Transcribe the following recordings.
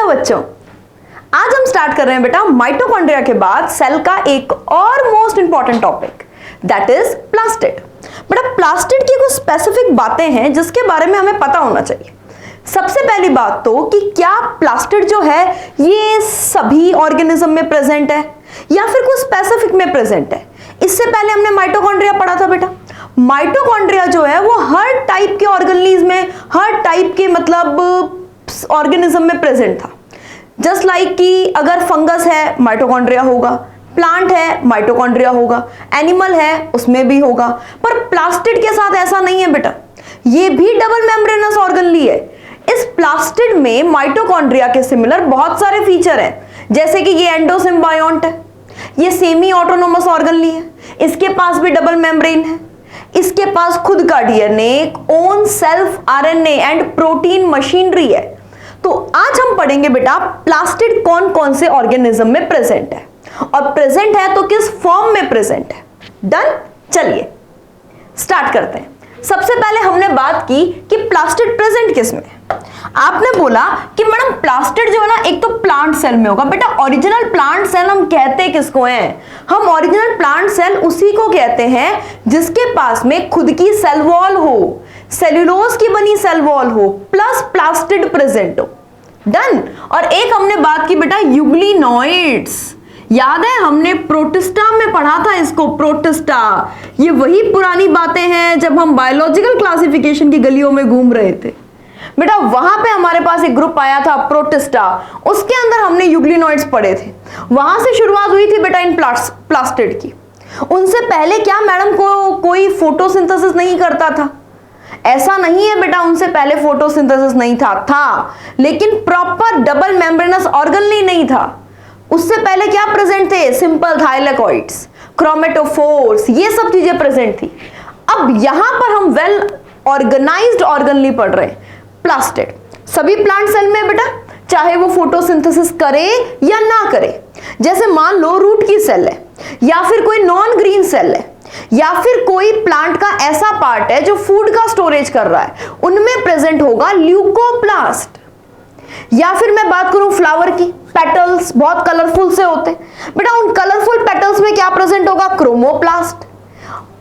बच्चों, आज हम स्टार्ट कर रहे हैं बेटा माइटोकॉन्ड्रिया के बाद सेल का एक और most important topic, that is plastid. बेटा प्लास्टिड की कुछ स्पेसिफिक बातें हैं जिसके बारे में हमें पता होना चाहिए। सबसे पहली बात तो कि क्या प्लास्टिड जो है ये सभी ऑर्गेनिज्म में प्रेजेंट है या फिर कुछ स्पेसिफिक में प्रेजेंट है। इससे पहले हमने माइटोकॉन्ड्रिया पढ़ा था बेटा। माइटोकॉन्ड्रिया जो है वो हर टाइप के ऑर्गेनीज में, हर टाइप के मतलब ऑर्गेनिज्म में प्रेजेंट था। जस्ट लाइक कि अगर फंगस है माइटोकॉन्ड्रिया होगा, प्लांट है माइटोकॉन्ड्रिया होगा, एनिमल है उसमें भी होगा। पर प्लास्टिड के साथ ऐसा नहीं है बेटा, ये भी डबल मेम्ब्रेनस ऑर्गेनली है। इस प्लास्टिड में माइटोकॉन्ड्रिया के सिमिलर बहुत सारे फीचर हैं, जैसे कि ये एंडोसिम्बायोंट है, ये सेमी ऑटोनोमस ऑर्गेनली है, इसके पास भी डबल मेम्ब्रेन है, इसके पास खुद का DNA, own self RNA and protein machinery है। तो आज हम पढ़ेंगे बेटा प्लास्टिड कौन कौन से ऑर्गेनिज्म में प्रेजेंट है और प्रेजेंट है तो किस फॉर्म में प्रेजेंट है। डन, चलिए स्टार्ट करते हैं। सबसे पहले हमने बात की कि प्लास्टिड प्रेजेंट किस में है। आपने बोला कि मैडम प्लास्टिड जो है ना एक तो प्लांट सेल में होगा। बेटा ओरिजिनल प्लांट सेल हम कहते किसको हैं? हम ओरिजिनल प्लांट सेल उसी को कहते हैं जिसके पास में खुद की सेल वॉल हो, सेल्यूलोज की बनी सेल वॉल हो, प्लस प्लास्टिड प्रेजेंट हो। डन। और एक हमने बात की बेटा यूग्लिनोइड्स, याद है हमने प्रोटिस्टा में पढ़ा था इसको, प्रोटिस्टा। ये वही पुरानी बातें हैं जब हम बायोलॉजिकल क्लासिफिकेशन की गलियों में घूम रहे थे बेटा। वहां पे हमारे पास एक ग्रुप आया था प्रोटिस्टा, उसके अंदर हमने यूग्लिनोइड्स पढ़े थे। वहां से शुरुआत हुई थी बेटा इन प्लास्टिड की। उनसे पहले क्या मैडम को कोई फोटोसिंथेसिस नहीं करता था? ऐसा नहीं है बेटा, उनसे पहले फोटोसिंथेसिस नहीं था, लेकिन प्रॉपर डबल मेम्ब्रेनस ऑर्गेनली नहीं था। उससे पहले क्या प्रेजेंट थे? सिंपल थाइलेकॉइड्स, क्रोमेटोफोर्स, ये सब चीजें प्रेजेंट थी। अब यहां पर हम वेल ऑर्गेनाइज्ड ऑर्गेनली पढ़ रहे हैं प्लास्टिड। सभी प्लांट सेल में बेटा, चाहे वो फोटोसिंथेसिस करे या ना करे। जैसे मान लो रूट की सेल है या फिर कोई नॉन ग्रीन सेल है या फिर कोई प्लांट का ऐसा पार्ट है जो फूड का स्टोरेज कर रहा है, उनमें प्रेजेंट होगा ल्यूकोप्लास्ट। या फिर मैं बात करूं फ्लावर की, पेटल्स बहुत कलरफुल से होते हैं बेटा, उन कलरफुल पेटल्स में क्या प्रेजेंट होगा? क्रोमोप्लास्ट।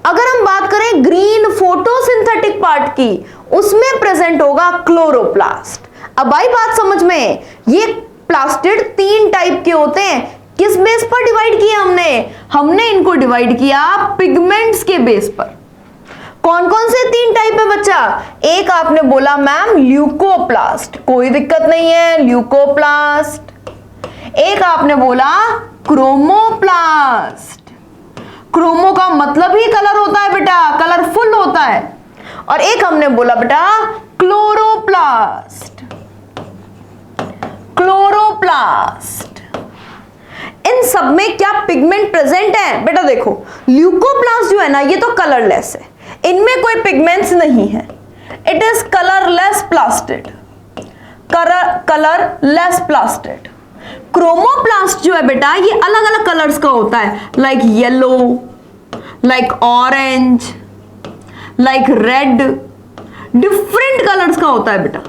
अगर हम बात करें ग्रीन फोटोसिंथेटिक पार्ट की, उसमें प्रेजेंट होगा क्लोरोप्लास्ट। अब आई बात समझ में? ये प्लास्टिड 3 टाइप के होते हैं। किस बेस पर डिवाइड किया हमने इनको डिवाइड किया पिगमेंट्स के बेस पर। कौन कौन से 3 टाइप है बच्चा? एक आपने बोला मैम ल्यूकोप्लास्ट, कोई दिक्कत नहीं है, ल्यूकोप्लास्ट। एक आपने बोला क्रोमोप्लास्ट, क्रोमो का मतलब ही कलर होता है बेटा, कलरफुल होता है। और एक हमने बोला बेटा क्लोरोप्लास्ट, क्लोरोप्लास्ट। इन सब में क्या पिगमेंट प्रेजेंट है? बेटा देखो ल्यूकोप्लास्ट जो है ना ये तो कलरलेस है, इनमें कोई पिगमेंट्स नहीं है। It is colourless plastid, colourless plastid. Chromoplast जो है बेटा ये अलग अलग कलर्स का होता है, like yellow, like orange, like red, different colours का होता है बेटा।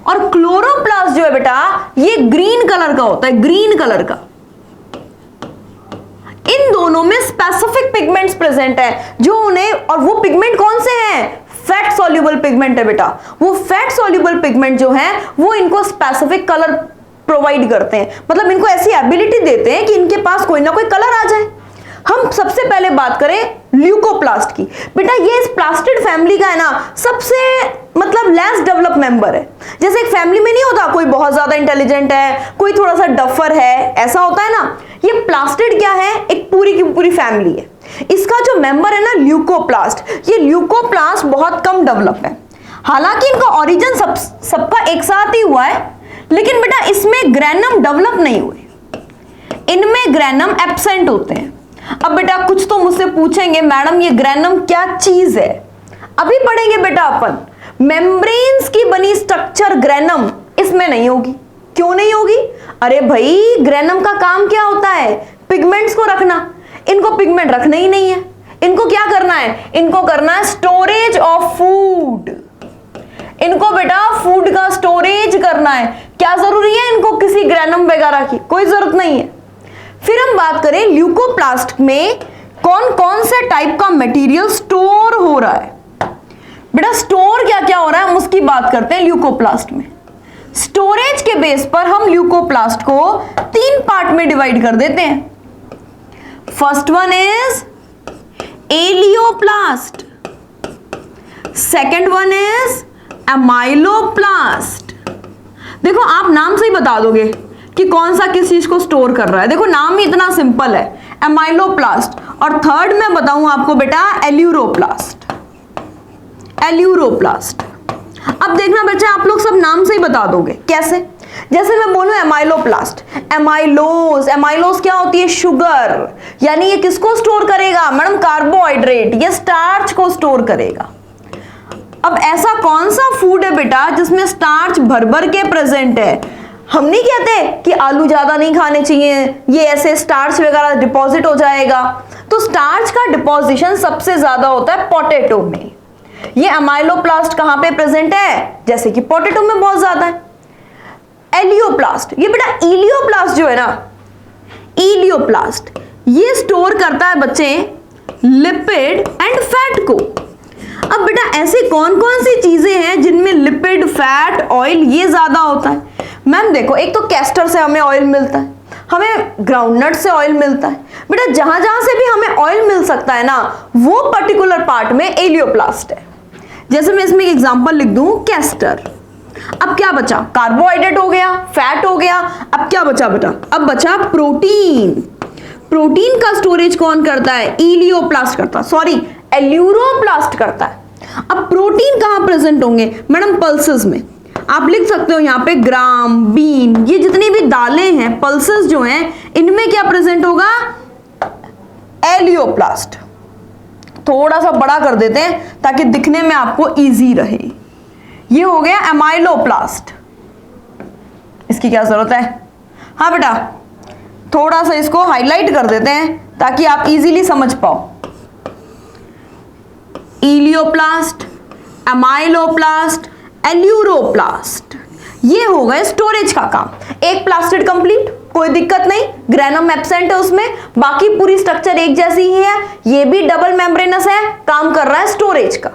और क्लोरोप्लास्ट जो है बेटा ये ग्रीन कलर का होता है, ग्रीन कलर का। इन दोनों में स्पेसिफिक पिगमेंट्स प्रेजेंट है जो उन्हें, और वो पिगमेंट कौन से हैं? फैट सॉल्युबल पिगमेंट है बेटा। वो फैट सॉल्युबल पिगमेंट जो है वो इनको स्पेसिफिक कलर प्रोवाइड करते हैं, मतलब इनको ऐसी एबिलिटी देते हैं कि इनके पास कोई ना कोई कलर आ जाए। हम सबसे पहले बात करें ल्यूकोप्लास्ट की। बेटा ये इस प्लास्टिड फैमिली का है ना सबसे मतलब लेस डेवलप मेंबर है। जैसे एक फैमिली में नहीं होता कोई बहुत ज्यादा इंटेलिजेंट है, कोई थोड़ा सा डफर है, ऐसा होता है ना। ये प्लास्टिड क्या है? एक पूरी की पूरी फैमिली है। इसका जो मेंबर है ना ल्यूकोप्लास्ट, ये ल्यूकोप्लास्ट बहुत कम डेवलप है। हालांकि इनका ओरिजिन सबका एक साथ ही हुआ है, लेकिन बेटा इसमें ग्रैनम डेवलप नहीं हुए, इनमें ग्रैनम एब्सेंट होते हैं। अब बेटा कुछ तो मुझसे पूछेंगे मैडम ये ग्रैनम क्या चीज है? अभी पढ़ेंगे बेटा अपन। मेम्ब्रेन्स की बनी स्ट्रक्चर ग्रैनम इसमें नहीं होगी। क्यों नहीं होगी? अरे भाई ग्रैनम का काम क्या होता है? पिगमेंट्स को रखना। इनको पिगमेंट रखना ही नहीं है, इनको क्या करना है? इनको करना है स्टोरेज ऑफ फूड। इनको बेटा फूड का स्टोरेज करना है। क्या जरूरी है इनको किसी ग्रेनम वगैरह की? कोई जरूरत नहीं है। फिर हम बात करें ल्यूकोप्लास्ट में कौन कौन से टाइप का मटेरियल स्टोर हो रहा है। बेटा स्टोर क्या क्या हो रहा है हम उसकी बात करते हैं ल्यूकोप्लास्ट में। स्टोरेज के बेस पर हम ल्यूकोप्लास्ट को 3 पार्ट में डिवाइड कर देते हैं। First one is elaioplast, second one is amyloplast. देखो आप नाम से ही बता दोगे कि कौन सा किस चीज को स्टोर कर रहा है। देखो नाम ही इतना सिंपल है, एमाइलोप्लास्ट। और थर्ड मैं बताऊं आपको बेटा एल्यूरोप्लास्ट। एल्यूरोप्लास्ट। अब देखना बच्चा आप लोग सब नाम से ही बता दोगे। कैसे? जैसे मैं बोलूं एमाइलोप्लास्ट, एमाइलोज। एमाइलोज क्या होती है? शुगर। यानी ये किसको स्टोर करेगा मैडम? कार्बोहाइड्रेट, ये स्टार्च को स्टोर करेगा। अब ऐसा कौन सा फूड है बेटा जिसमें स्टार्च भर भर के प्रेजेंट है? हम नहीं कहते कि आलू ज्यादा नहीं खाने चाहिए, ये ऐसे स्टार्च वगैरह डिपॉजिट हो जाएगा। तो स्टार्च का डिपॉजिशन सबसे ज्यादा होता है पोटैटो में। ये एमाइलोप्लास्ट कहां पे प्रेजेंट है? जैसे कि पोटैटो में बहुत ज्यादा है। एलियोप्लास्ट, ये बेटा इलियोप्लास्ट जो है ना, इलियोप्लास्ट ये स्टोर करता है बच्चे लिपिड एंड फैट को। अब बेटा ऐसी कौन कौन सी चीजें हैं जिनमें लिपिड, फैट, ऑयल ये ज्यादा होता है? मैम देखो, एक तो कैस्टर से हमें ऑयल मिलता है, हमें ग्राउंडनट से ऑयल मिलता है। बेटा जहां जहां से भी हमें ऑयल मिल सकता है ना, वो पर्टिकुलर पार्ट में एलियोप्लास्ट है। जैसे मैं इसमें एक एग्जांपल लिख दूं, कैस्टर। अब क्या बचा? कार्बोहाइड्रेट हो गया, फैट हो गया। अब क्या बचा बेटा? अब बचा प्रोटीन। प्रोटीन का स्टोरेज कौन करता है? इलियोप्लास्ट करता है, सॉरी एल्यूरोप्लास्ट करता है। अब प्रोटीन कहां प्रेजेंट होंगे मैडम? पल्सेस में। आप लिख सकते हो यहां पे ग्राम, बीन, ये जितनी भी दालें हैं, पल्सेस जो हैं, इनमें क्या प्रेजेंट होगा? एलियोप्लास्ट। थोड़ा सा बड़ा कर देते हैं ताकि दिखने में आपको इजी रहे। ये हो गया एमाइलोप्लास्ट। इसकी क्या जरूरत है? हाँ बेटा, थोड़ा सा इसको हाईलाइट कर देते हैं ताकि आप इजीली समझ पाओ। इलियोप्लास्ट, एमाइलोप्लास्ट, एल्यूरोप्लास्ट, ये हो गए स्टोरेज का काम। एक प्लास्टिड कंप्लीट, कोई दिक्कत नहीं, ग्रेनम एब्सेंट है उसमें, बाकी पूरी स्ट्रक्चर एक जैसी ही है। ये भी डबल मेम्ब्रेनस है, काम कर रहा है स्टोरेज का।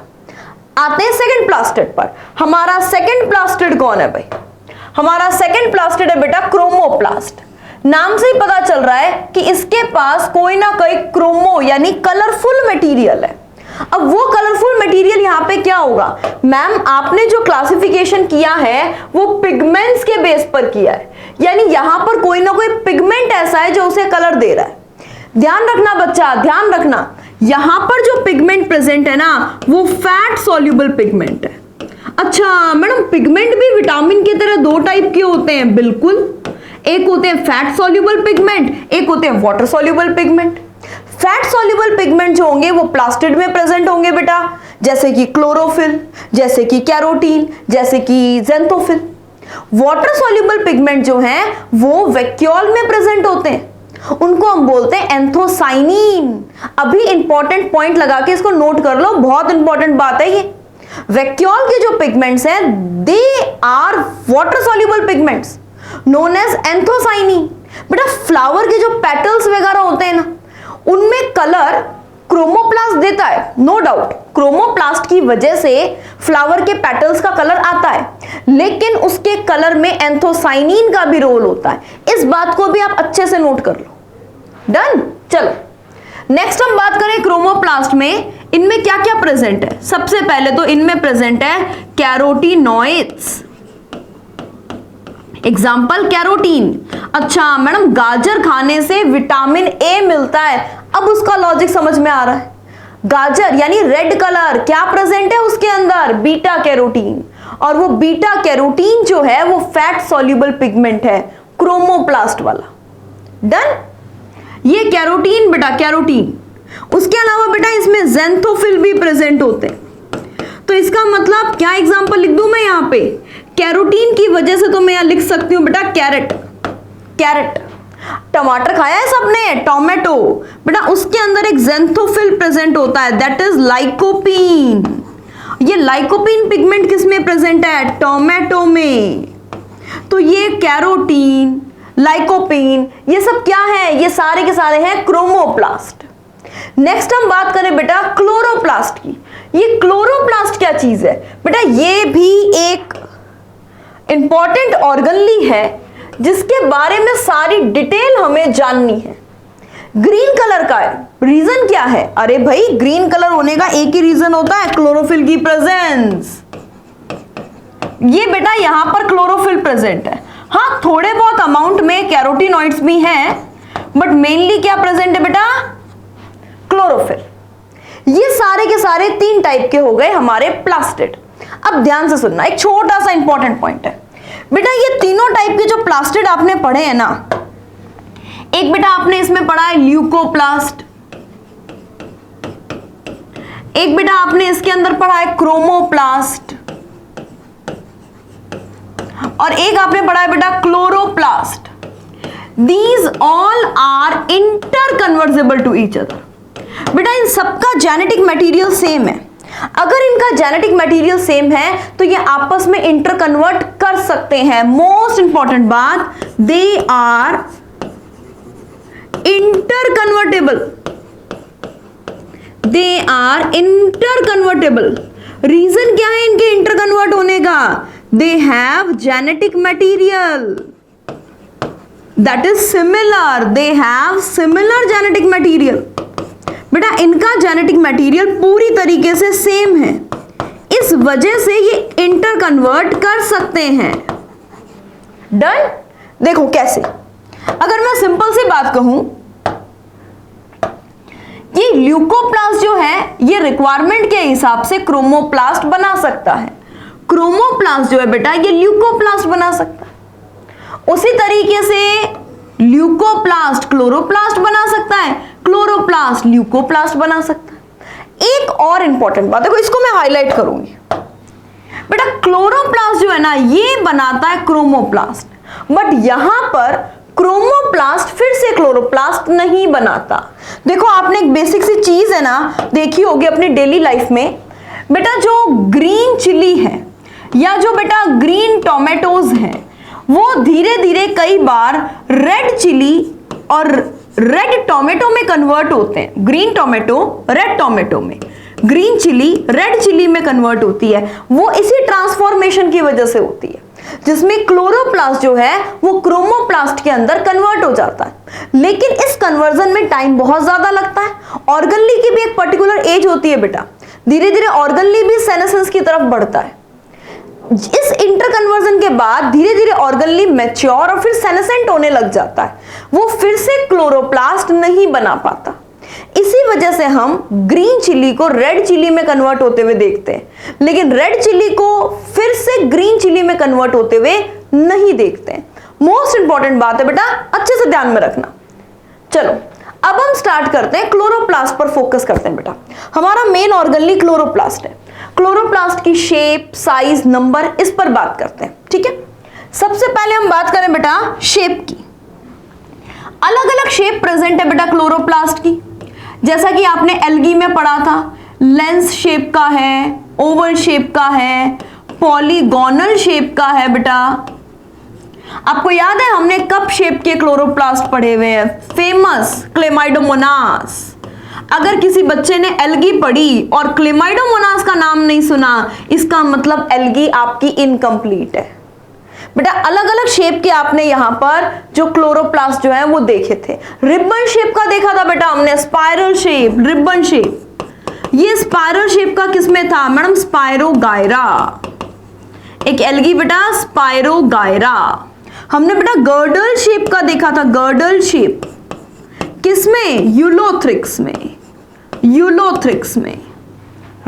आते हैं सेकंड प्लास्टिड पर। हमारा सेकंड प्लास्टिड कौन है भाई? हमारा सेकंड प्लास्टिड है बेटा क्रोमोप्लास्ट। नाम से ही पता चल रहा है कि इसके पास कोई ना कोई क्रोमो यानी कलरफुल मटेरियल है। अब वो कलरफुल मटेरियल यहां पे क्या होगा? मैम आपने जो क्लासिफिकेशन किया है वो पिगमेंट्स के बेस पर किया है, यानी यहां पर कोई ना कोई पिगमेंट ऐसा है जो उसे कलर दे रहा है। ध्यान रखना बच्चा, ध्यान रखना, यहां पर जो पिगमेंट प्रेजेंट है ना, वो फैट सॉल्युबल पिगमेंट है। अच्छा मैडम, पिगमेंट भी विटामिन की तरह 2 टाइप के होते हैं? बिल्कुल, एक होते हैं फैट सॉल्युबल पिगमेंट, एक होते हैं water soluble pigment. Fat soluble pigment जो होंगे वो प्लास्टिड में प्रेजेंट होंगे बेटा, जैसे कि क्लोरोफिल, जैसे कि कैरोटीन, जैसे कि ज़ेंथोफिल। वाटर सॉल्युबल पिगमेंट जो हैं वो वैक्यूल में प्रेजेंट होते हैं, उनको हम बोलते हैं एंथोसाइनिन। अभी इंपॉर्टेंट पॉइंट लगा के इसको नोट कर लो, बहुत इंपॉर्टेंट बात है ये। वैक्यूल के जो पिगमेंट्स हैं they are water soluble pigments known as anthocyanin. बेटा फ्लावर के जो पेटल्स वगैरह होते हैं ना, उनमें कलर क्रोमोप्लास्ट देता है, नो डाउट। क्रोमोप्लास्ट की वजह से फ्लावर के पेटल्स का कलर आता है, लेकिन उसके कलर में एंथोसाइनिन का भी रोल होता है। इस बात को भी आप अच्छे से नोट कर लो। डन। चलो नेक्स्ट हम बात करें क्रोमोप्लास्ट में, इनमें क्या क्या प्रेजेंट है। सबसे पहले तो इनमें प्रेजेंट है कैरोटीनॉइड्स। Example carotene. अच्छा मैडम, गाजर खाने से विटामिन ए मिलता है। अब उसका लॉजिक समझ में आ रहा है। गाजर यानी रेड कलर, क्या प्रेजेंट है उसके अंदर? Beta carotene. और वो बीटा कैरोटीन जो है वो फैट सॉल्युबल पिगमेंट है, क्रोमोप्लास्ट वाला। डन। ये कैरोटीन बेटा, कैरोटीन। उसके अलावा बेटा इसमें ज़ेंथोफिल भी प्रेजेंट होते हैं। तो इसका मतलब क्या एग्जांपल लिख दूं मैं यहाँ पे? कैरोटीन की वजह से तो मैं यहाँ लिख सकती हूँ बेटा कैरेट। कैरेट, टमाटर खाया है सबने, टोमेटो। बेटा उसके अंदर एक ज़ेंथोफिल प्रेजेंट होता है, दैट इज लाइकोपीन। ये लाइकोपीन पिगमेंट किस में प्रेजेंट है? टोमेटो में। तो ये कैरोटीन, लाइकोपीन, ये सब क्या है? ये सारे के सारे हैं क्रोमोप्लास्ट। नेक्स्ट हम बात करें बेटा क्लोरोप्लास्ट की। ये क्लोरोप्लास्ट क्या चीज है बेटा? ये भी एक इंपॉर्टेंट ऑर्गनली है जिसके बारे में सारी डिटेल हमें जाननी है। ग्रीन कलर का है, रीजन क्या है? अरे भाई ग्रीन कलर होने का एक ही रीजन होता है, क्लोरोफिल की प्रेजेंस। ये बेटा यहां पर क्लोरोफिल प्रेजेंट है। हाँ, थोड़े बहुत अमाउंट में कैरोटीनॉइड्स भी हैं, बट मेनली क्या प्रेजेंट है बेटा? क्लोरोफिल। ये सारे के सारे 3 टाइप के हो गए हमारे प्लास्टिड। अब ध्यान से सुनना, एक छोटा सा इंपॉर्टेंट पॉइंट है बेटा। ये तीनों टाइप के जो प्लास्टिड आपने पढ़े हैं ना, एक बेटा आपने इसमें पढ़ा है ल्यूकोप्लास्ट, एक बेटा आपने इसके अंदर पढ़ा है क्रोमोप्लास्ट, और एक आपने पढ़ा है बेटा chloroplast. These all are interconvertible to each other. बेटा इन सबका जेनेटिक मटेरियल सेम है। अगर इनका जेनेटिक मटेरियल सेम है तो ये आपस में इंटरकन्वर्ट कर सकते हैं। मोस्ट इंपॉर्टेंट बात, they are interconvertible. They are interconvertible. Reason क्या है इनके इंटरकन्वर्ट होने का? They have genetic material that is similar. They have similar genetic material. बेटा इनका जेनेटिक मटेरियल पूरी तरीके से सेम है, इस वजह से ये इंटरकन्वर्ट कर सकते हैं। डन? देखो कैसे। अगर मैं सिंपल सी बात कहूं, ये ल्यूकोप्लास्ट जो है ये रिक्वायरमेंट के हिसाब से क्रोमोप्लास्ट बना सकता है। क्रोमोप्लास्ट जो है बेटा ये ल्यूकोप्लास्ट बना सकता है। उसी तरीके से ल्यूकोप्लास्ट क्लोरोप्लास्ट बना सकता है, क्लोरोप्लास्ट ल्यूकोप्लास्ट बना सकता है। एक और इंपॉर्टेंट बात, देखो इसको मैं हाईलाइट करूंगी बेटा। क्लोरोप्लास्ट जो है ना ये बनाता है क्रोमोप्लास्ट, बट यहां पर क्रोमोप्लास्ट फिर से क्लोरोप्लास्ट नहीं बनाता। देखो आपने एक बेसिक सी चीज है ना देखी होगी अपनी डेली लाइफ में बेटा, जो ग्रीन चिली है या जो बेटा ग्रीन टोमेटोज हैं वो धीरे धीरे कई बार रेड चिली और रेड टोमेटो में कन्वर्ट होते हैं। ग्रीन टोमेटो रेड टोमेटो में, ग्रीन चिली रेड चिली में कन्वर्ट होती है। वो इसी ट्रांसफॉर्मेशन की वजह से होती है जिसमें क्लोरोप्लास्ट जो है वो क्रोमोप्लास्ट के अंदर कन्वर्ट हो जाता है। लेकिन इस कन्वर्जन में टाइम बहुत ज्यादा लगता है। ऑर्गनली की भी एक पर्टिकुलर एज होती है बेटा, धीरे धीरे ऑर्गनली भी सेनेसेंस की तरफ बढ़ता है। इस इंटरकन्वर्जन के बाद धीरे धीरे ऑर्गनली मैच्योर और फिर सेनेसेंट होने लग जाता है, वो फिर से क्लोरोप्लास्ट नहीं बना पाता। इसी वजह से हम ग्रीन चिली को रेड चिली में कन्वर्ट होते हुए देखते हैं, लेकिन रेड चिली को फिर से ग्रीन चिली में कन्वर्ट होते हुए नहीं देखते हैं। मोस्ट इंपॉर्टेंट बात है बेटा, अच्छे से ध्यान में रखना। चलो अब हम स्टार्ट करते हैं, क्लोरोप्लास्ट पर फोकस करते हैं बेटा। हमारा मेन ऑर्गनली क्लोरोप्लास्ट है। क्लोरोप्लास्ट की शेप, साइज, नंबर, इस पर बात करते हैं, ठीक है। सबसे पहले हम बात करें बेटा शेप की। अलग अलग शेप प्रेजेंट है बेटा क्लोरोप्लास्ट की, जैसा कि आपने एल्गी में पढ़ा था। लेंस शेप का है, ओवल शेप का है, पॉलीगोनल शेप का है बेटा। आपको याद है हमने कप शेप के क्लोरोप्लास्ट पढ़े हुए हैं, फेमस क्लेमाइडोमोनास। अगर किसी बच्चे ने एल्गी पढ़ी और क्लेमाइडोमोनास का नाम नहीं सुना, इसका मतलब एल्गी आपकी इनकम्प्लीट है बेटा। अलग अलग शेप के आपने यहां पर जो क्लोरोप्लास्ट जो है वो देखे थे। रिबन शेप का देखा था बेटा हमने, स्पाइरल शेप, रिबन शेप। ये स्पाइरल शेप का किसमें था मैडम? स्पाइरोगायरा। एक एल्गी बेटा स्पाइरोगायरा। हमने बेटा गर्डल शेप का देखा था, गर्डल शेप किसमें? यूलोथ्रिक्स में, यूलोथ्रिक्स में,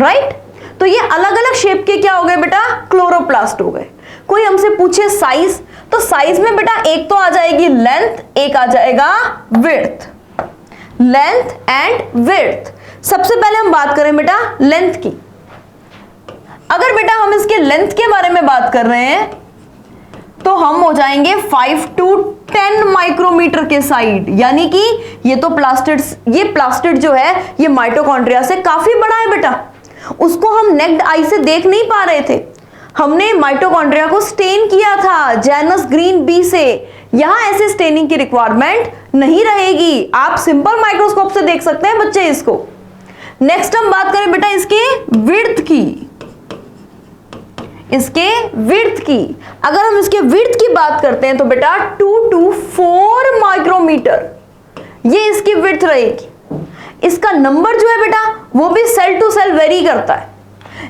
राइट। तो ये अलग अलग शेप के क्या हो गए बेटा? क्लोरोप्लास्ट हो गए। कोई हमसे पूछे साइज, तो साइज में बेटा एक तो आ जाएगी लेंथ, एक आ जाएगा विड्थ। Length and width. सबसे पहले हम बात करें बेटा लेंथ की। अगर बेटा हम इसके लेंथ के बारे में बात कर रहे हैं तो हम हो जाएंगे 5 to 10 माइक्रोमीटर के साइड, यानी कि ये तो प्लास्टिड, ये प्लास्टिड जो है ये माइटोकॉन्ड्रिया से काफी बड़ा है बेटा। उसको हम नेक्ड आई से देख नहीं पा रहे थे, हमने माइटोकॉन्ड्रिया को स्टेन किया था जैनस ग्रीन बी से। यहां ऐसे स्टेनिंग की रिक्वायरमेंट नहीं रहेगी, आप सिंपल माइक्रोस्कोप से देख सकते हैं बच्चे इसको। नेक्स्ट हम बात करें बेटा इसके विड्थ की, इसके विड्थ की। अगर हम इसके विड्थ की बात करते हैं तो बेटा 2 to 4 माइक्रोमीटर ये इसकी विड्थ रहेगी। इसका नंबर जो है बेटा वो भी सेल टू सेल वेरी करता है,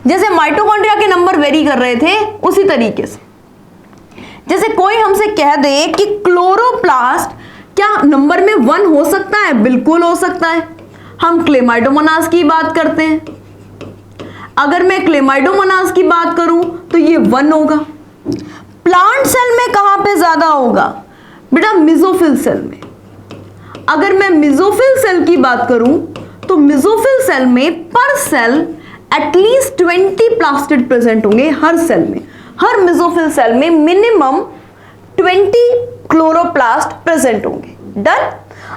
जैसे माइटोकॉन्ड्रिया के नंबर वेरी कर रहे थे उसी तरीके से। जैसे कोई हमसे कह दे कि क्लोरोप्लास्ट क्या नंबर में 1 हो सकता है, बिल्कुल हो सकता है। हम क्लेमाइडोमोनास की बात करते हैं, अगर मैं क्लेमाइडोमोनास की बात करूं तो ये 1 होगा। प्लांट सेल में कहां पे ज्यादा होगा बेटा, मेसोफिल सेल में। अगर मैं मेसोफिल सेल की बात करूं तो मेसोफिल सेल में पर सेल एटलीस्ट 20 प्लास्टिड प्रेजेंट होंगे हर सेल में। हर मेसोफिल सेल में मिनिमम 20 क्लोरोप्लास्ट प्रेजेंट होंगे। डन।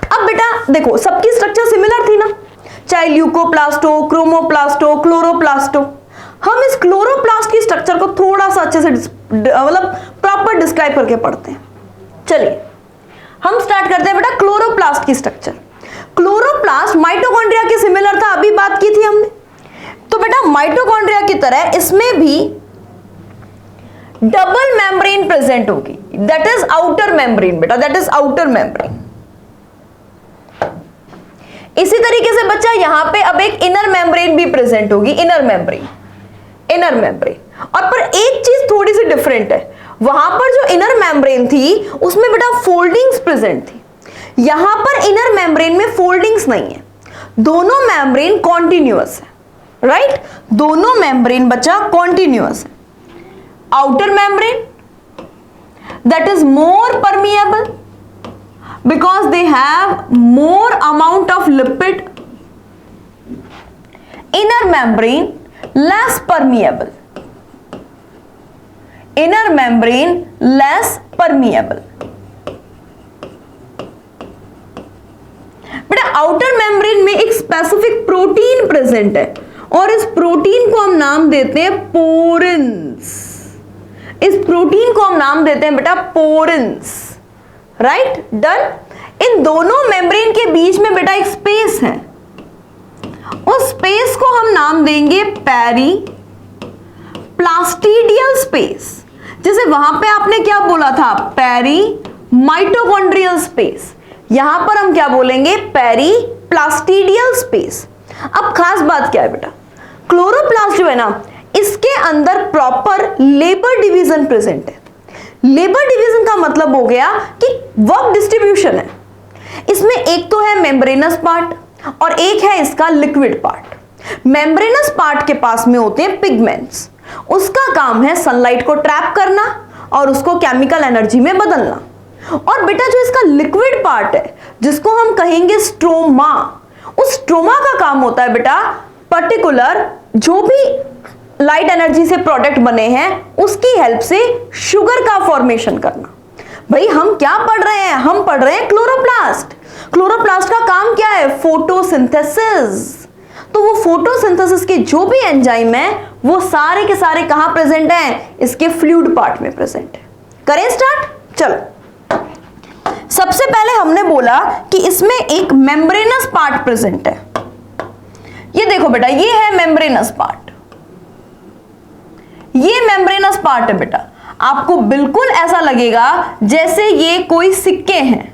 अब बेटा देखो सबकी स्ट्रक्चर सिमिलर थी ना, चाहे ल्यूकोप्लास्ट हो, क्रोमोप्लास्ट हो, क्लोरोप्लास्ट हो। हम इस क्लोरोप्लास्ट की स्ट्रक्चर को थोड़ा सा अच्छे से मतलब प्रॉपर डिस्क्राइब करके पढ़ते हैं। चलिए हम स्टार्ट करते हैं बेटा क्लोरोप्लास्ट की स्ट्रक्चर। क्लोरोप्लास्ट माइटोकॉन्ड्रिया के सिमिलर था, अभी बात की थी हमने। तो बेटा माइटोकॉन्ड्रिया की तरह इसमें भी डबल मेम्ब्रेन प्रेजेंट होगी, दैट इज आउटर मेम्ब्रेन बेटा, दैट इज आउटर मेम्ब्रेन। इसी तरीके से बच्चा यहां पे अब एक इनर मेम्ब्रेन भी प्रेजेंट होगी, इनर मेम्ब्रेन, इनर मेम्ब्रेन। और पर एक चीज थोड़ी सी डिफरेंट है, वहां पर जो इनर मेम्ब्रेन थी उसमें बेटा फोल्डिंग्स प्रेजेंट थी, यहां पर इनर मेम्ब्रेन में फोल्डिंग्स नहीं है, दोनों मेम्ब्रेन कॉन्टिन्यूअस है, राइट? दोनों मेम्ब्रेन बच्चा कॉन्टिन्यूअस है। Outer membrane that is more permeable because they have more amount of lipid. Inner membrane less permeable, inner membrane less permeable. बेटा आउटर मेम्ब्रेन में एक स्पेसिफिक प्रोटीन प्रेजेंट है और इस प्रोटीन को हम नाम देते हैं पोरिन्स। इस प्रोटीन को हम नाम देते हैं बेटा पोरिन्स, राइट? डन। इन दोनों मेम्ब्रेन के बीच में बेटा एक स्पेस है, उस स्पेस को हम नाम देंगे पेरी प्लास्टिडियल स्पेस। जैसे वहां पे आपने क्या बोला था, पेरी माइटोकॉन्ड्रियल स्पेस, यहां पर हम क्या बोलेंगे, पेरी प्लास्टिडियल स्पेस। अब खास बात क्या है बेटा, क्लोरोप्लास्ट जो है ना इसके अंदर प्रॉपर लेबर डिवीजन प्रेजेंट है। लेबर डिवीजन का मतलब हो गया कि वर्क डिस्ट्रीब्यूशन है। इसमें एक तो है मेम्ब्रेनस पार्ट और एक है इसका लिक्विड पार्ट। मेम्ब्रेनस पार्ट के पास में होते हैं पिगमेंट्स, उसका काम है सनलाइट को ट्रैप करना और उसको केमिकल एनर्जी में बदलना। और बेटा जो इसका लिक्विड पार्ट है जिसको हम कहेंगे स्ट्रोमा, उस स्ट्रोमा का काम होता है बेटा पर्टिकुलर जो भी लाइट एनर्जी से प्रोडक्ट बने हैं उसकी हेल्प से शुगर का फॉर्मेशन करना। भाई हम क्या पढ़ रहे हैं, हम पढ़ रहे हैं क्लोरोप्लास्ट। क्लोरोप्लास्ट का काम क्या है, फोटोसिंथेसिस। तो वो फोटोसिंथेसिस के जो भी एंजाइम है वो सारे के सारे कहां प्रेजेंट हैं, इसके फ्लूइड पार्ट में प्रेजेंट है। करें स्टार्ट। चलो सबसे पहले हमने बोला कि इसमें एक मेम्ब्रेनस पार्ट प्रेजेंट है। ये देखो बेटा ये है मेम्ब्रेनस पार्ट, ये मेम्ब्रेनस पार्ट है बेटा। आपको बिल्कुल ऐसा लगेगा जैसे ये कोई सिक्के हैं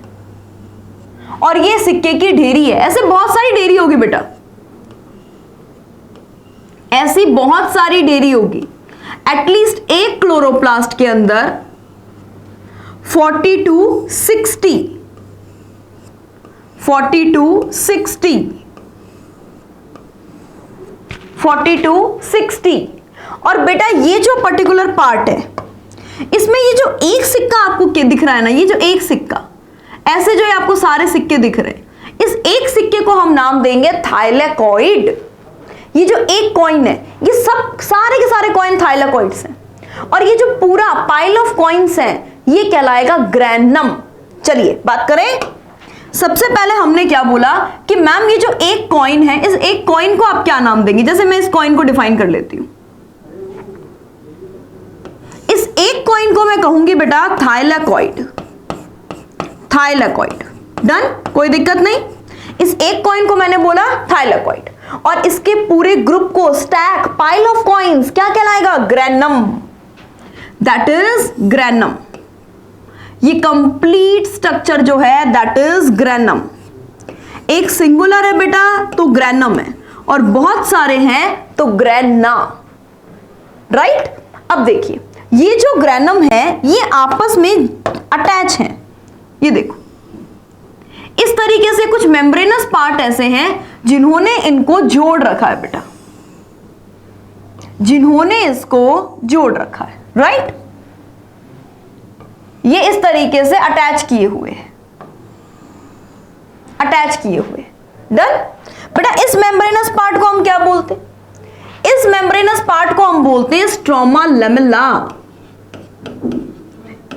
और ये सिक्के की ढेरी है। ऐसे बहुत सारी ढेरी होगी बेटा, ऐसी बहुत सारी ढेरी होगी। एटलीस्ट एक क्लोरोप्लास्ट के अंदर 40 to 60 और बेटा ये जो पर्टिकुलर पार्ट है इसमें ये जो एक सिक्का आपको दिख रहा है ना, ये जो एक सिक्का, ऐसे जो आपको सारे सिक्के दिख रहे हैं, इस एक सिक्के को हम नाम देंगे थाइलेकॉइड। ये जो एक कॉइन है ये सब सारे के सारे कॉइन थाइलेकॉइड्स हैं और ये जो पूरा पाइल ऑफ कॉइन्स हैं ये कहलाएगा ग्रैनम। चलिए बात करें सबसे पहले हमने क्या बोला कि मैम ये जो एक कॉइन है, इस एक कॉइन को आप क्या नाम देंगे? जैसे मैं इस कॉइन को डिफाइन कर लेती हूं, इस एक कॉइन को मैं कहूंगी बेटा थाइलैकॉइड। थाइलैकॉइड, डन, कोई दिक्कत नहीं। इस एक कॉइन को मैंने बोला थाइलैकॉइड, और इसके पूरे ग्रुप को, स्टैक, पाइल ऑफ कॉइन्स, क्या कहलाएगा? ग्रेनम। That is granum. ये कंप्लीट स्ट्रक्चर जो है दैट इज ग्रेनम। एक सिंगुलर है बेटा तो ग्रेनम है, और बहुत सारे हैं तो ग्रेना, राइट? अब देखिए ये जो ग्रेनम है ये आपस में अटैच हैं। ये देखो इस तरीके से कुछ मेम्ब्रेनस पार्ट ऐसे हैं जिन्होंने इनको जोड़ रखा है बेटा, जिन्होंने इसको जोड़ रखा है, राइट? ये इस तरीके से अटैच किए हुए हैं, अटैच किए हुए, डन। बेटा इस मेम्ब्रेनस पार्ट को हम क्या बोलते हैं? इस मेम्ब्रेनस पार्ट को हम बोलते हैं स्ट्रोमा लेमेला।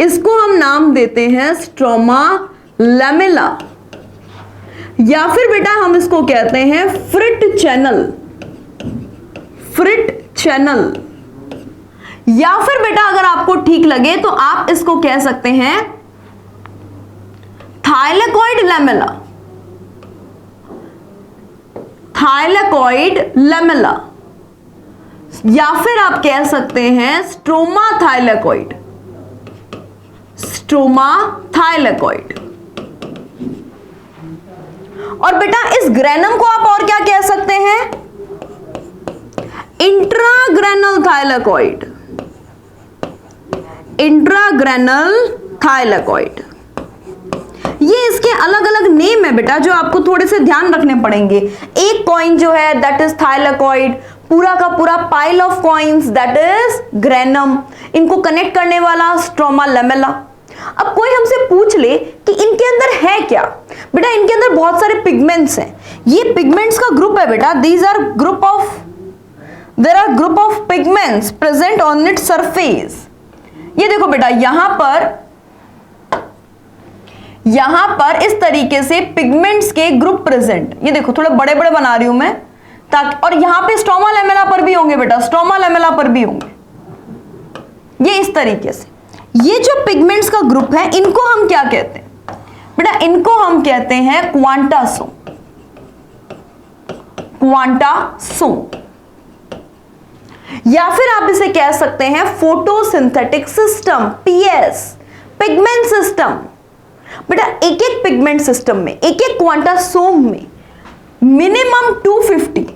इसको हम नाम देते हैं स्ट्रोमा लेमेला, या फिर बेटा हम इसको कहते हैं फ्रिट चैनल। फ्रिट चैनल, या फिर बेटा अगर आपको ठीक लगे तो आप इसको कह सकते हैं थाइलैकॉइड लेमेला। थाइलैकॉइड लेमेला, या फिर आप कह सकते हैं स्ट्रोमा थाइलैकॉइड। स्ट्रोमा थाइलैकॉइड। और बेटा इस ग्रेनम को आप और क्या कह सकते हैं? इंट्राग्रेनल थाइलैकॉइड। इंट्राग्रेनल थाइलैकॉइड। ये इसके अलग अलग नेम है बेटा जो आपको थोड़े से ध्यान रखने पड़ेंगे। एक कॉइन जो है दैट इज थाइलैकॉइड, पूरा का पूरा pile of coins that is granum, इनको कनेक्ट करने वाला स्ट्रोमा लेमेला। अब कोई हमसे पूछ ले कि इनके अंदर है क्या? बेटा इनके अंदर बहुत सारे पिगमेंट्स हैं। ये पिगमेंट्स का ग्रुप है बेटा, these are group of, there are group of pigments present on its surface. ये देखो बेटा यहां पर इस तरीके से पिगमेंट्स के ग्रुप प्रेजेंट, ये देखो थोड़े बड़े बड़े बना रही हूं मैं ताकि, और यहां पे स्ट्रोमा लेमेला पर भी होंगे बेटा, स्ट्रोमा लेमेला पर भी होंगे। ये इस तरीके से ये जो पिगमेंट्स का ग्रुप है इनको हम क्या कहते हैं? बेटा इनको हम कहते हैं क्वांटासोम। क्वांटासोम, या फिर आप इसे कह सकते हैं photosynthetic system, PS, pigment system. बेटा एक एक पिगमेंट सिस्टम में, एक एक क्वांटासोम में मिनिमम 250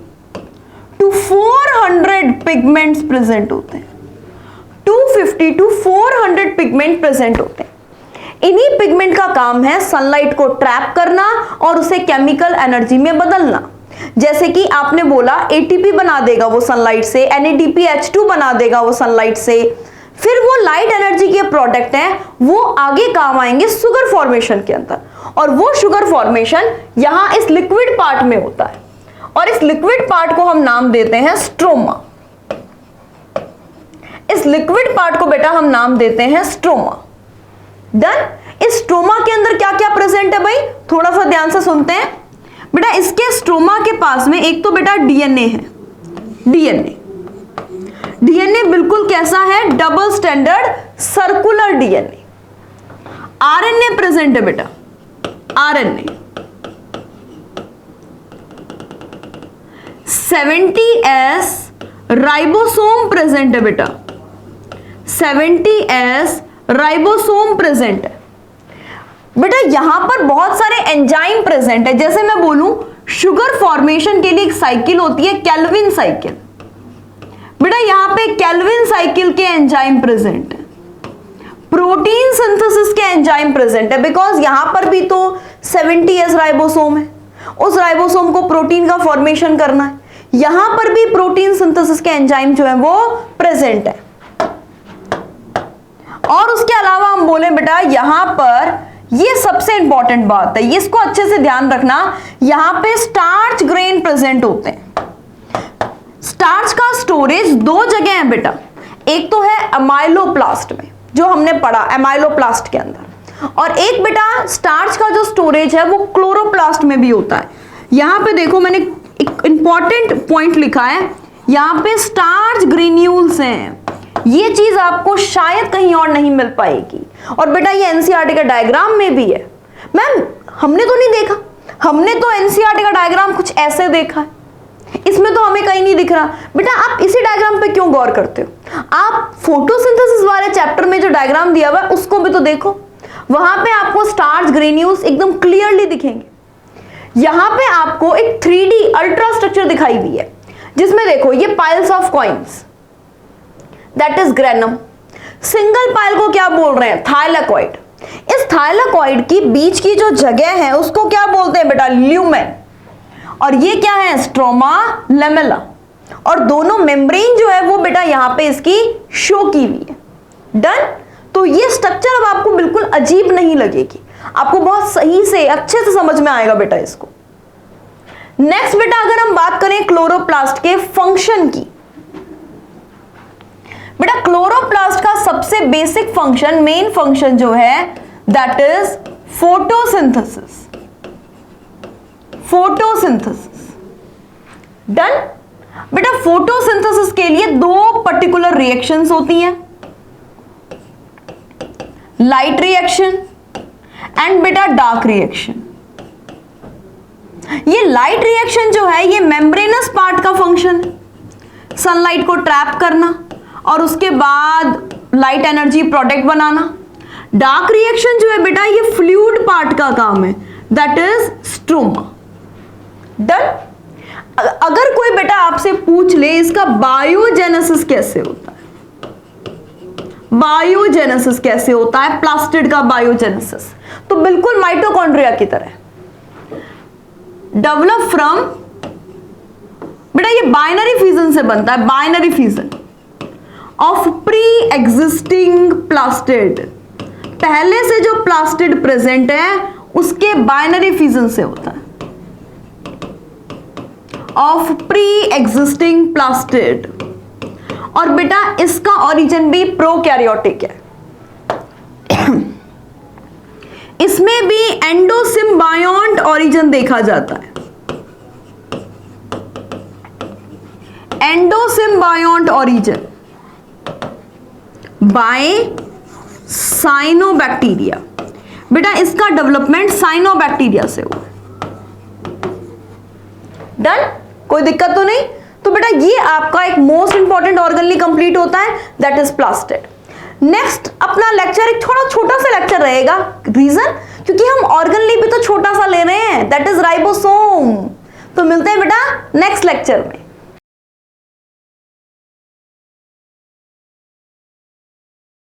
to 400 पिगमेंट्स प्रेजेंट होते हैं। 250 to 400 पिगमेंट प्रेजेंट होते हैं। इन्हीं पिगमेंट का काम है सनलाइट को ट्रैप करना और उसे केमिकल एनर्जी में बदलना। जैसे कि आपने बोला एटीपी बना देगा वो सनलाइट से, NADPH2 बना देगा वो सनलाइट से, फिर वो लाइट एनर्जी के प्रोडक्ट हैं, वो आगे काम आएंगे शुगर फॉर्मेशन के अंदर, और वो शुगर फॉर्मेशन यहां इस लिक्विड पार्ट में होता है, और इस लिक्विड पार्ट को हम नाम देते हैं स्ट्रोमा। इस लिक्विड पार्ट को बेटा हम नाम देते हैं स्ट्रोमा, डन। इस स्ट्रोमा के अंदर क्या क्या प्रेजेंट है भाई, थोड़ा सा ध्यान से सुनते हैं बेटा। इसके स्ट्रोमा के पास में एक तो बेटा डीएनए है, डीएनए बिल्कुल कैसा है? Double standard circular DNA. RNA present है बेटा, आरएनए। 70S राइबोसोम प्रेजेंट है बेटा, 70S राइबोसोम प्रेजेंट है बेटा। यहां पर बहुत सारे एंजाइम प्रेजेंट है। जैसे मैं बोलूं शुगर फॉर्मेशन के लिए एक साइकिल होती है केल्विन साइकिल, बेटा यहां पे केल्विन साइकिल के एंजाइम प्रेजेंट है। प्रोटीन सिंथेसिस के एंजाइम प्रेजेंट है, बिकॉज यहां पर भी तो 70S राइबोसोम है, उस राइबोसोम को प्रोटीन का फॉर्मेशन करना है। यहां पर भी प्रोटीन सिंथेसिस के एंजाइम जो है वो प्रेजेंट है। और उसके अलावा हम बोले बेटा यहां पर ये सबसे इंपॉर्टेंट बात है, ये इसको अच्छे से ध्यान रखना, यहां पे स्टार्च ग्रेन प्रेजेंट होते हैं। स्टार्च का स्टोरेज दो जगह है बेटा, एक तो है अमाइलोप्लास्ट में जो हमने पढ़ा, अमाइलोप्लास्ट के अंदर, और एक बेटा स्टार्च का जो स्टोरेज है वो क्लोरोप्लास्ट में भी होता है। यहां पे देखो मैंने एक इंपॉर्टेंट पॉइंट लिखा है, यहां पे स्टार्च ग्रेन्यूल्स हैं। ये चीज आपको शायद कहीं और नहीं मिल पाएगी। और बेटा ये एनसीईआरटी का डायग्राम में भी है। मैम हमने तो नहीं देखा, हमने तो एनसीईआरटी का डायग्राम कुछ ऐसे देखा है, इसमें तो हमें कहीं नहीं दिख रहा। बेटा आप इसी डायग्राम पे क्यों गौर करते हो? आप फोटोसिंथेसिस वाले चैप्टर में जो डायग्राम दिया हुआ है उसको भी तो देखो, वहां पे आपको स्टार्च ग्रेन्यूल्स एकदम क्लियरली दिखेंगे। यहां पे आपको एक 3D अल्ट्रा स्ट्रक्चर दिखाई हुई है, जिसमें देखो ये piles of coins, that is granum. Single pile को क्या बोल रहे हैं? थाइलेकॉइड। इस थाइलेकॉइड की बीच की जो जगह है उसको क्या बोलते हैं बेटा? ल्यूमेन। और ये क्या है? Stroma lamella. और दोनों मेम्ब्रेन जो है वो बेटा यहां पे इसकी शो की हुई है। डन। तो ये स्ट्रक्चर अब आपको बिल्कुल अजीब नहीं लगेगी, आपको बहुत सही से अच्छे से समझ में आएगा बेटा इसको। नेक्स्ट बेटा अगर हम बात करें क्लोरोप्लास्ट के फंक्शन की, बेटा क्लोरोप्लास्ट का सबसे बेसिक फंक्शन, मेन फंक्शन जो है that is photosynthesis. Photosynthesis. Done. बेटा फोटोसिंथेसिस के लिए दो पर्टिकुलर रिएक्शंस होती हैं, लाइट रिएक्शन एंड बेटा डार्क रिएक्शन। ये लाइट रिएक्शन जो है ये मेम्ब्रेनस पार्ट का फंक्शन है, सनलाइट को ट्रैप करना और उसके बाद लाइट एनर्जी प्रोडक्ट बनाना। डार्क रिएक्शन जो है बेटा ये फ्लूइड पार्ट का काम है, दैट इज स्ट्रोमा। डन। अगर कोई बेटा आपसे पूछ ले इसका बायोजेनेसिस कैसे होता है, बायोजेनेसिस कैसे होता है प्लास्टिड का बायोजेनेसिस, तो बिल्कुल माइटोकॉन्ड्रिया की तरह, डेवलप फ्रॉम, बेटा ये बाइनरी फ्यूजन से बनता है, binary fusion of pre existing plastid. पहले से जो प्लास्टिड प्रेजेंट है उसके बाइनरी फ्यूजन से होता है, ऑफ प्री एग्जिस्टिंग प्लास्टिड। और बेटा इसका ओरिजिन भी प्रोकैरियोटिक है, इसमें भी एंडोसिम्बायोंट ओरिजिन देखा जाता है, एंडोसिम्बायोंट ओरिजिन बाय साइनोबैक्टीरिया। बेटा इसका डेवलपमेंट साइनोबैक्टीरिया से हुआ। डन। कोई दिक्कत तो नहीं? तो बेटा ये आपका एक मोस्ट इंपॉर्टेंट ऑर्गनली कंप्लीट होता है, दैट इज प्लास्टिड। नेक्स्ट अपना लेक्चर एक थोड़ा छोटा सा लेक्चर रहेगा, रीजन क्योंकि हम ऑर्गनली भी तो छोटा सा ले रहे हैं, दैट इज राइबोसोम। तो मिलते हैं बेटा नेक्स्ट लेक्चर में।